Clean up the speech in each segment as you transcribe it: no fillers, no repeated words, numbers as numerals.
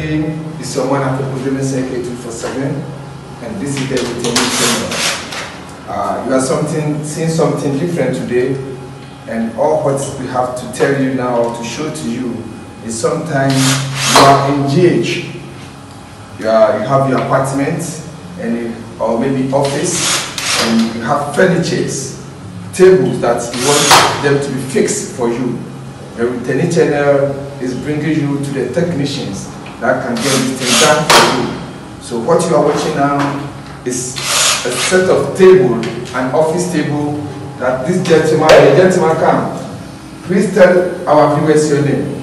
again, it's your man after Problem Secretary 247, and this is the returning channel. You are seeing something different today, and all what we have to tell you now, to show to you, is sometimes you are engaged. You have your apartment, or maybe office, and you have furnitures, tables that you want them to be fixed for you. The returning channel is bringing you to the technicians that can get this thing done for you. So what you are watching now is a set of table, an office table that this gentleman can. Please tell our viewers your name.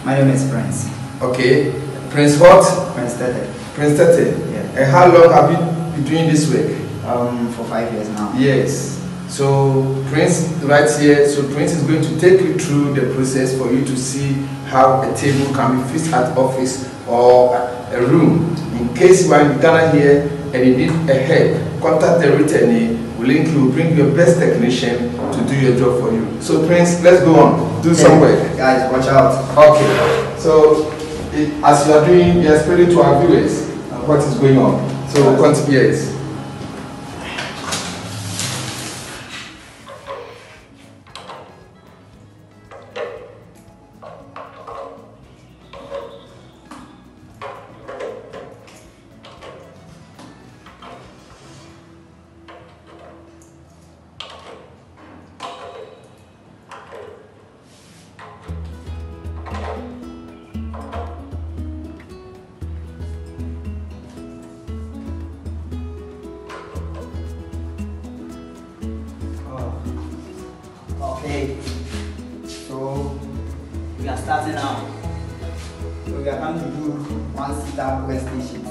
My name is Prince. Okay. Prince what? Prince Tete. Prince Tete. Yeah. And how long have you been doing this work? For 5 years now. Yes. So Prince right here, so Prince is going to take you through the process for you to see how a table can be fixed at office or a room. In case you are in Ghana here and you need a help, contact the retaining. Will bring your best technician to do your job for you. So Prince, let's go on. Do some work. Guys, watch out. Okay. So as you are doing, you are explaining to our viewers what is going on. So continue. Yes. Okay, so we are starting now. So we are going to do one-seater workstation,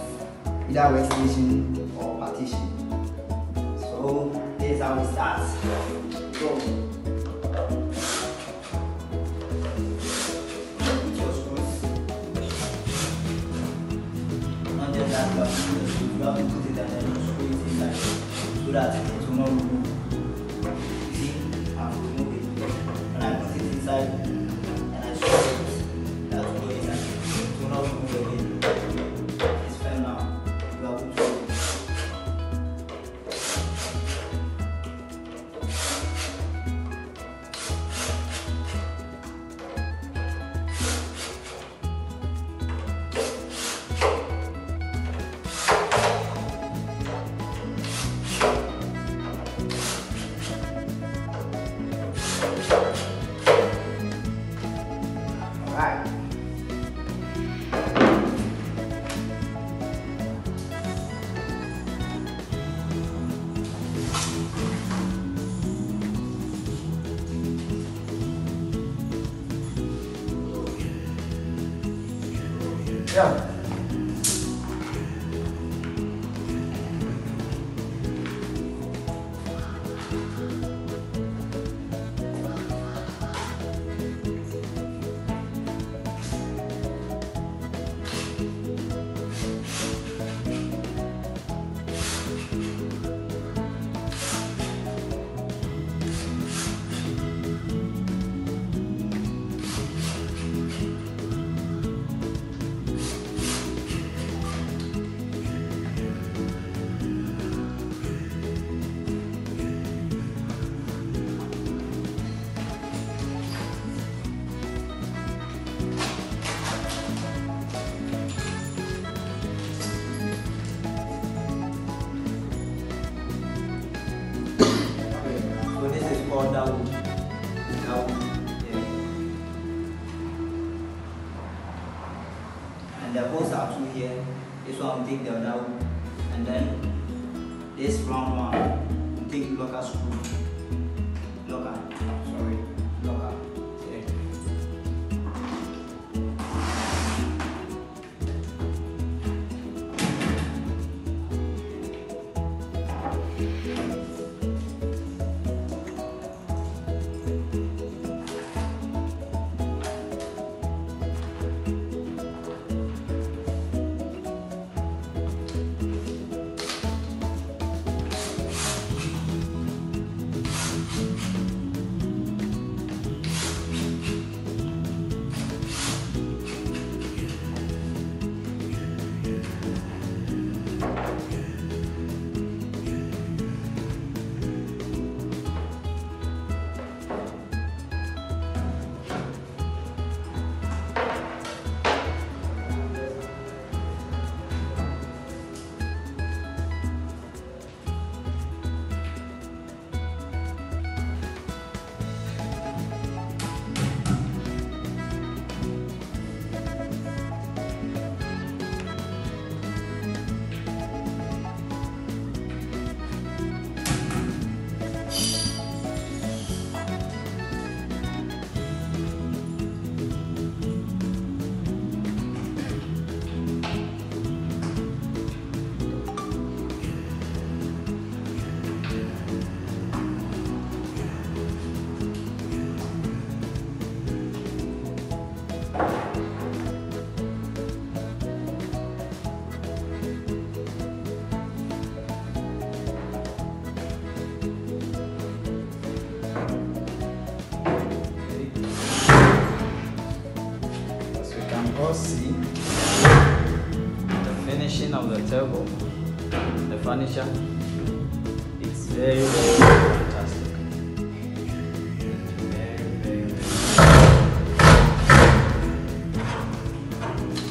either workstation or partition. So this is how we start. So with your screws, not just that, but you have to put it and then screw it inside so that it will not remove. And I put it inside and I screw it. That will go inside. It will not move again. It's firm now. You are good to go. Alright. Yeah. So this is called down. Yeah. And the holes are two here. This one will take the other one. And then this round one will take locker screw. Locker. Yeah. the table, the furniture. It's very, very fantastic.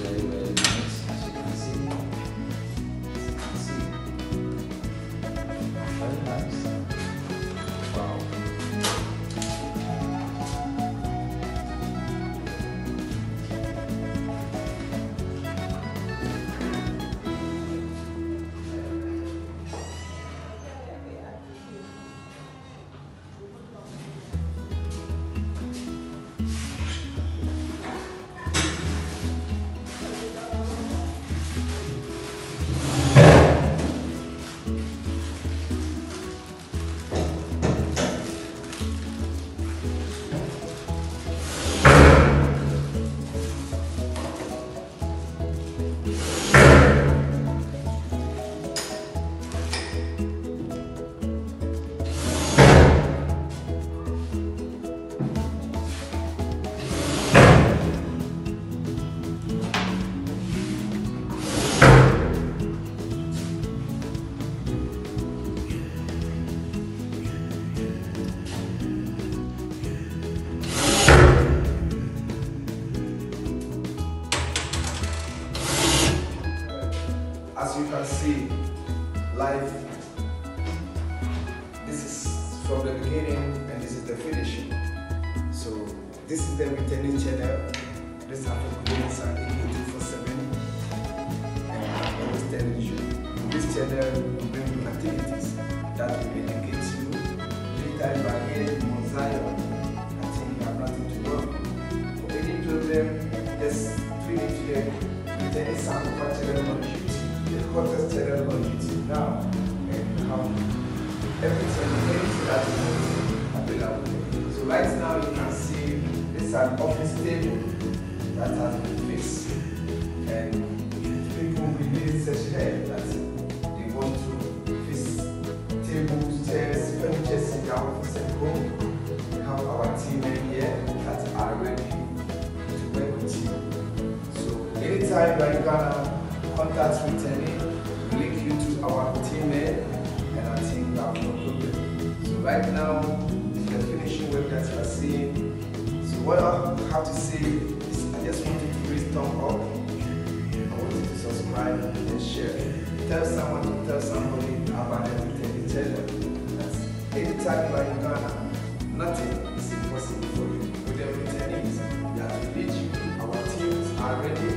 Very, very nice, as you can see. Very nice. Wow. As you can see, life, this is from the beginning and this is the finishing. So this is the returning channel. This happens on AK247. And I'm always telling you, this channel will bring you activities that will educate you. Anytime you are here in Mount Zion, I think you have nothing to worry. For any problem, just feed it to them. Returning sound of channel on YouTube. The hottest channel on YouTube now, and everything that is available. So right now you can see this is an office table that has been fixed, and people really such here that they want to fix tables, chairs, furniture in their office and home. We have our team here that are ready to work with you. So anytime you are in Ghana, contact with me, link you to our teammate, and I think you have no problem. So right now, the finishing work that you are seeing. So what I have to say is I just want you to please thumb up. I want you to subscribe and share. Tell someone to tell somebody about everything you tell them. That's anytime you are in Ghana, nothing is impossible for you. With everything is, we have to reach you. Our teams are ready,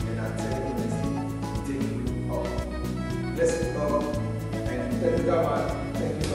and I tell you this. Bless it, Lord, and thank you, God. Thank you.